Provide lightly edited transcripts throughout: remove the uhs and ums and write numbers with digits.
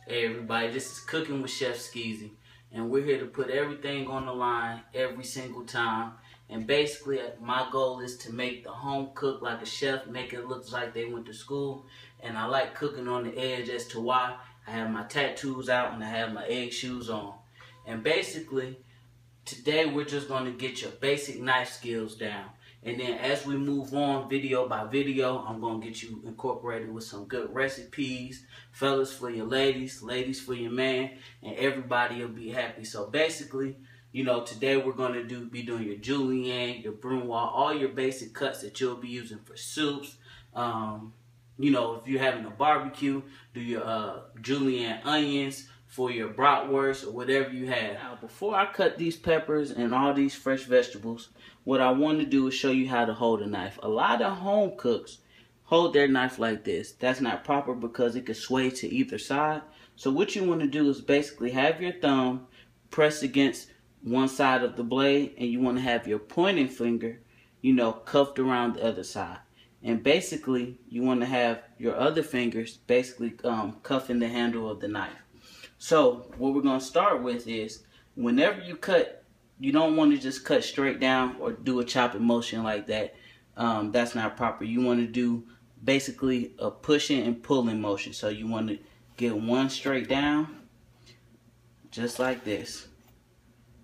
Hey everybody, this is Cooking with Chef Skeezy, and we're here to put everything on the line every single time. And basically, my goal is to make the home cook like a chef, make it look like they went to school. And I like cooking on the edge as to why. I have my tattoos out and I have my egg shoes on. And basically, today we're just going to get your basic knife skills down. And then as we move on video by video, I'm going to get you incorporated with some good recipes. Fellas for your ladies, ladies for your man, and everybody will be happy. So basically, you know, today we're going to be doing your julienne, your brunoise, all your basic cuts that you'll be using for soups. You know, if you're having a barbecue, do your julienne onions for your bratwurst or whatever you have. Now, before I cut these peppers and all these fresh vegetables, what I want to do is show you how to hold a knife. A lot of home cooks hold their knife like this. That's not proper because it could sway to either side. So what you want to do is basically have your thumb pressed against one side of the blade, and you want to have your pointing finger, you know, cuffed around the other side. And basically, you want to have your other fingers basically cuffing the handle of the knife. So what we're going to start with is, whenever you cut, you don't want to just cut straight down or do a chopping motion like that. That's not proper. You want to do basically a pushing and pulling motion. So you want to get one straight down, just like this.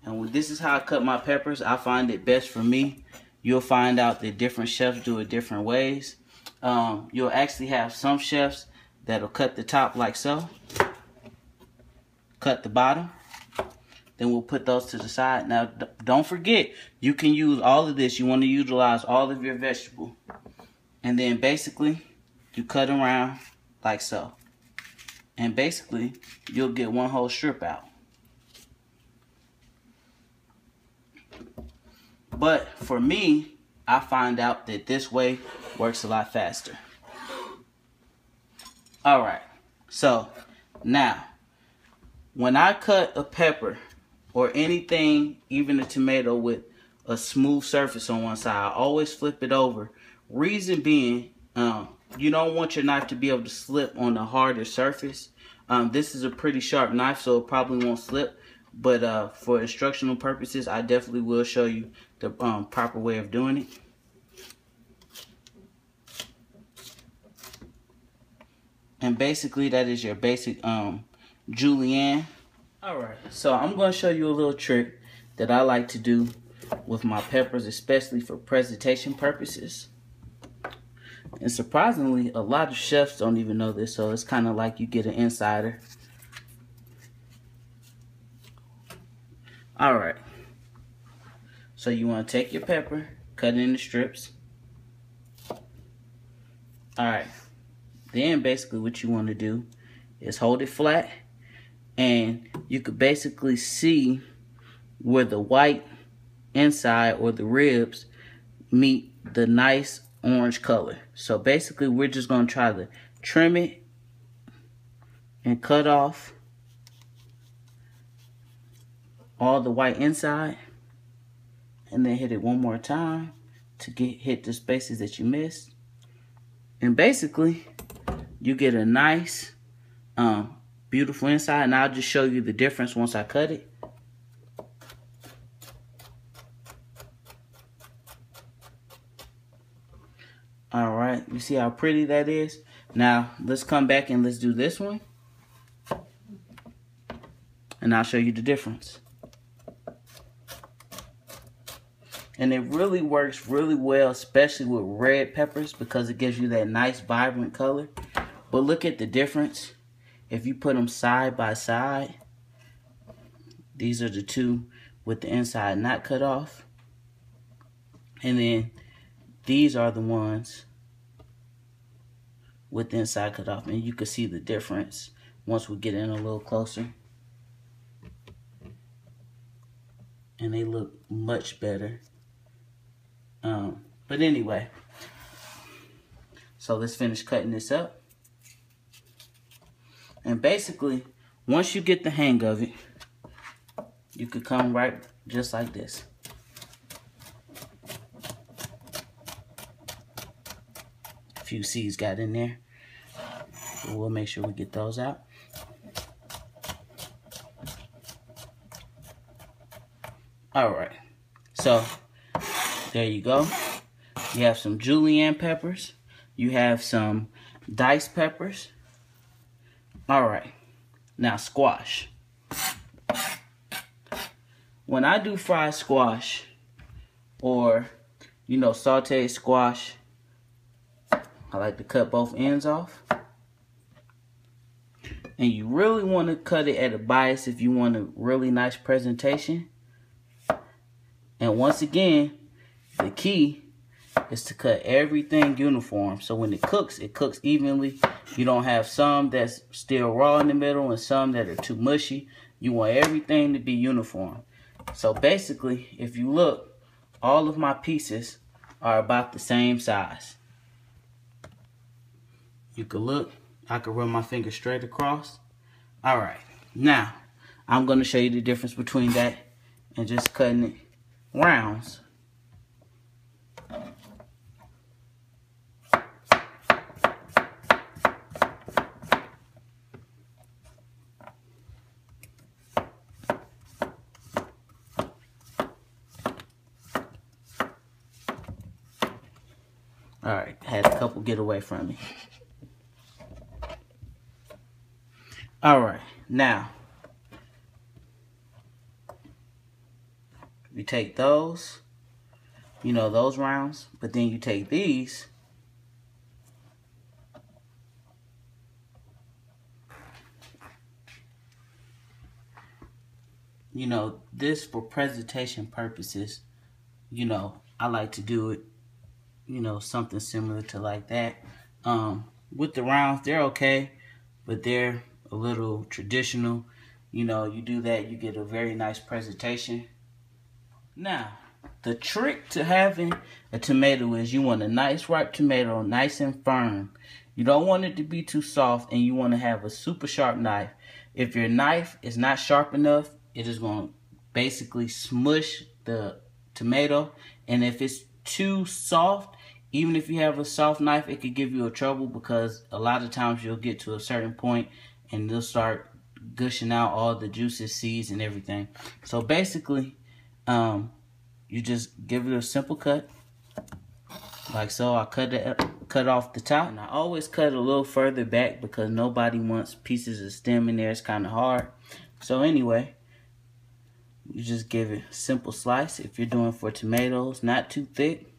And this is how I cut my peppers. I find it best for me. You'll find out that different chefs do it different ways. You'll actually have some chefs that'll cut the top like so. Cut the bottom. Then we'll put those to the side. Now, don't forget, you can use all of this. You want to utilize all of your vegetable. And then basically, you cut around like so. And basically, you'll get one whole strip out. But for me, I find out that this way works a lot faster. Alright, so now, when I cut a pepper or anything, even a tomato with a smooth surface on one side, I always flip it over. Reason being, you don't want your knife to be able to slip on a harder surface. This is a pretty sharp knife, so it probably won't slip. But for instructional purposes, I definitely will show you the proper way of doing it. And basically, that is your basic julienne. Alright, so I'm going to show you a little trick that I like to do with my peppers, especially for presentation purposes. And surprisingly, a lot of chefs don't even know this, so it's kind of like you get an insider. Alright, so you want to take your pepper, cut it into strips. Alright, then basically what you want to do is hold it flat, and you could basically see where the white inside or the ribs meet the nice orange color. So basically we're just going to try to trim it and cut off all the white inside, and then hit it one more time to hit the spaces that you missed. And basically you get a nice beautiful inside, and I'll just show you the difference once I cut it. Alright, you see how pretty that is? Now let's come back and let's do this one, and I'll show you the difference. And it really works really well, especially with red peppers, because it gives you that nice vibrant color. But look at the difference. If you put them side by side, these are the two with the inside not cut off. And then these are the ones with the inside cut off. And you can see the difference once we get in a little closer. And they look much better. But anyway, so let's finish cutting this up. And basically, once you get the hang of it, you could come right just like this. A few seeds got in there. So we'll make sure we get those out. All right, so there you go. You have some julienne peppers. You have some diced peppers. All right, now squash. When I do fried squash or, sauteed squash, I like to cut both ends off. And you really want to cut it at a bias if you want a really nice presentation. And once again, the key is to cut everything uniform. So when it cooks evenly. You don't have some that's still raw in the middle and some that are too mushy. You want everything to be uniform. So basically, if you look, all of my pieces are about the same size. You can look, I can run my finger straight across. All right, now I'm going to show you the difference between that and just cutting it rounds. All right, had a couple get away from me. All right, now you take those, those rounds, but then you take these, this for presentation purposes, I like to do it, something similar to like that. With the rounds, they're okay, but they're a little traditional. You do that, you get a very nice presentation. Now, the trick to having a tomato is you want a nice ripe tomato, nice and firm. You don't want it to be too soft, and you want to have a super sharp knife. If your knife is not sharp enough, it is going to basically smush the tomato. And if it's too soft, even if you have a soft knife, it could give you a trouble, because a lot of times you'll get to a certain point and they'll start gushing out all the juices, seeds, and everything. So basically, you just give it a simple cut, like so. I cut off the top, and I always cut a little further back because nobody wants pieces of stem in there. It's kind of hard. So anyway, you just give it a simple slice. If you're doing for tomatoes, not too thick.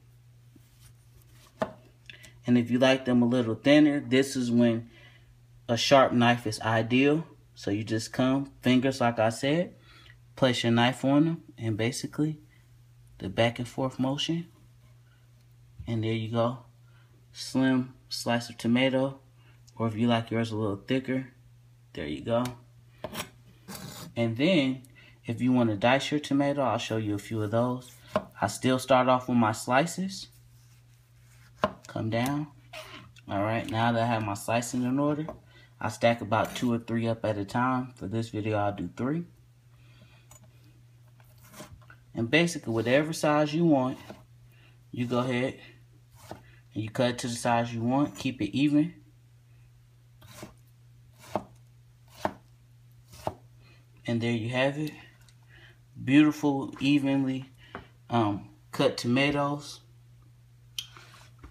And if you like them a little thinner, this is when a sharp knife is ideal. So you just come, fingers like I said, place your knife on them, and basically the back and forth motion. And there you go. Slim slice of tomato. Or if you like yours a little thicker, there you go. And then, if you want to dice your tomato, I'll show you a few of those. I still start off with my slices. Come down. Alright, now that I have my slicing in order, I stack about 2 or 3 up at a time. For this video, I'll do 3. And basically, whatever size you want, you go ahead and you cut it to the size you want. Keep it even. And there you have it. Beautiful, evenly cut tomatoes.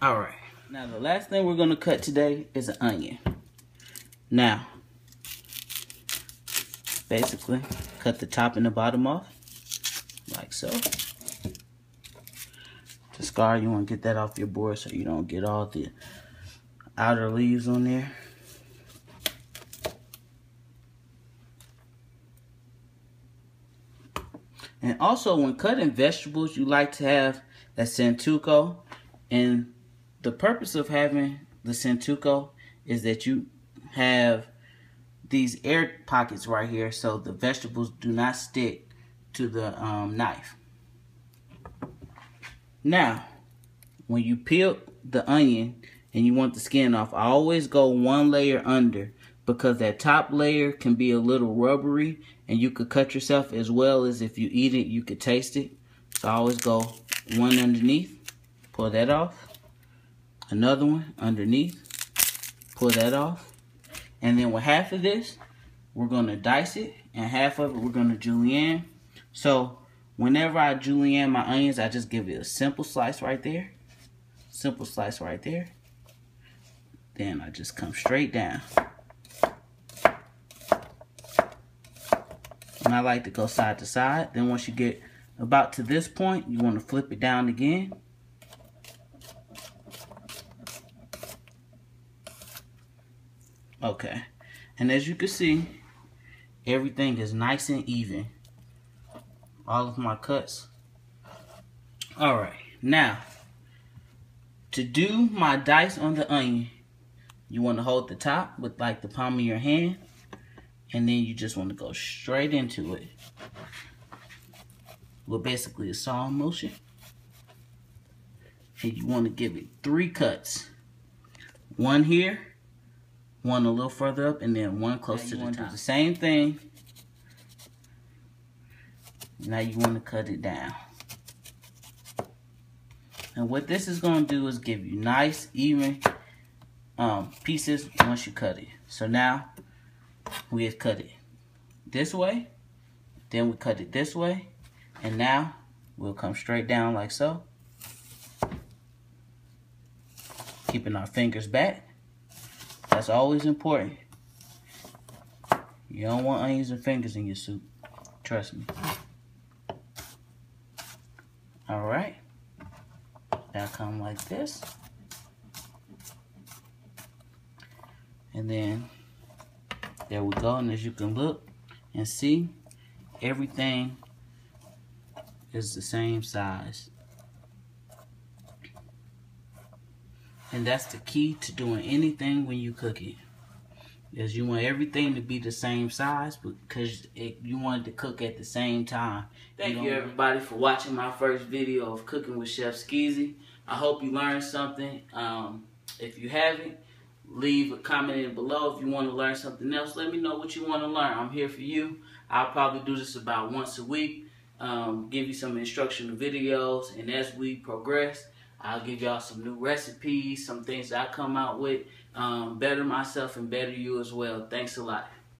Alright, now the last thing we're going to cut today is an onion. Now, basically, cut the top and the bottom off, like so. The scar, you want to get that off your board so you don't get all the outer leaves on there. And also, when cutting vegetables, you like to have that Santuco. And the purpose of having the Santuco is that you have these air pockets right here, so the vegetables do not stick to the knife. Now, when you peel the onion and you want the skin off, I always go 1 layer under, because that top layer can be a little rubbery and you could cut yourself, as well as if you eat it, you could taste it. So I always go 1 underneath, pull that off. Another one underneath, pull that off. And then with half of this, we're going to dice it, and half of it we're going to julienne. So whenever I julienne my onions, I just give it a simple slice right there. Simple slice right there. Then I just come straight down. And I like to go side to side. Then once you get about to this point, you want to flip it down again. Okay. And as you can see, everything is nice and even. All of my cuts. Alright. Now, to do my dice on the onion, you want to hold the top with like the palm of your hand. And then you just want to go straight into it. With basically a saw motion. And you want to give it 3 cuts. One here, one a little further up, and then one close to the top. Do the same thing. Now you want to cut it down. And what this is going to do is give you nice, even pieces once you cut it. So now we have cut it this way, then we cut it this way, and now we'll come straight down like so. Keeping our fingers back. That's always important. You don't want onions and fingers in your soup. Trust me. Alright. Now come like this. And then there we go. And as you can look and see, everything is the same size. And that's the key to doing anything when you cook it. Is you want everything to be the same size because you want it to cook at the same time. Thank you everybody for watching my first video of cooking with Chef Skeezy. I hope you learned something. If you haven't, leave a comment in below. If you want to learn something else, let me know what you want to learn. I'm here for you. I'll probably do this about once a week. Give you some instructional videos, and as we progress, I'll give y'all some new recipes, some things that I come out with, better myself and better you as well. Thanks a lot.